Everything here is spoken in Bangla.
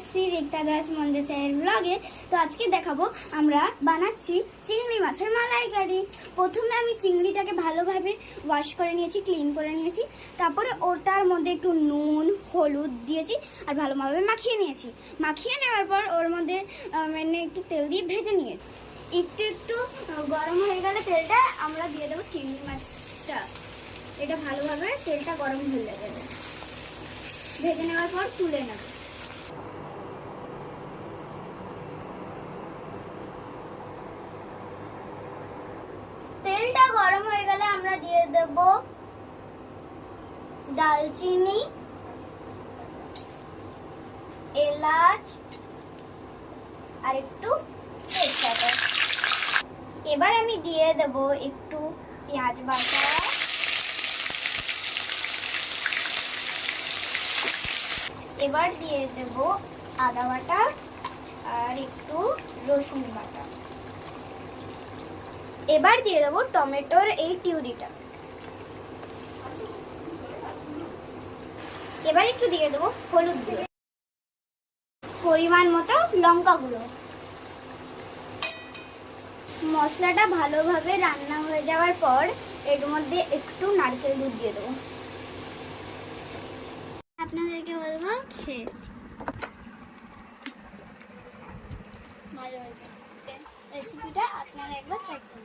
এসেছি রিক্তা দাস মঞ্জে চায়ের ব্লগে। তো আজকে দেখাবো আমরা বানাচ্ছি চিংড়ি মাছের মালাইকারি। প্রথমে আমি চিংড়িটাকে ভালোভাবে ওয়াশ করে নিয়েছি, ক্লিন করে নিয়েছি। তারপরে ওটার মধ্যে একটু নুন হলুদ দিয়েছি আর ভালোভাবে মাখিয়ে নিয়েছি। মাখিয়ে নেওয়ার পর ওর মধ্যে মানে একটু তেল দিয়ে ভেজে নিয়েছি। একটু গরম হয়ে গেলে তেলটা আমরা দিয়ে দেবো চিংড়ি মাছটা। এটা ভালোভাবে তেলটা গরম হয়ে যাবে, ভেজে নেওয়ার পর তুলে নেব। তেলটা গরম হয়ে গেলে আমরা দিয়ে দেব দালচিনি, এলাচ আর একটু তেজপাতা। এবার আমি দিয়ে দেব একটু পেঁয়াজ বাটা, এবার দিয়ে দেব আদা বাটা আর একটু রসুন বাটা। এবার দিয়ে দেব টমেটোর এই পিউরিটা। এবার একটু দিয়ে দেব হলুদ গুঁড়ো, পরিমাণ মতো লঙ্কা গুঁড়ো। মশলাটা ভালোভাবে রান্না হয়ে যাওয়ার পর এর মধ্যে একটু নারকেল দুধ দিয়ে দেবো। আপনাদেরকে বলবো খেয়ে ভালো হয়েছে রেসিপিটা, আপনারা একবার ট্রাই করুন।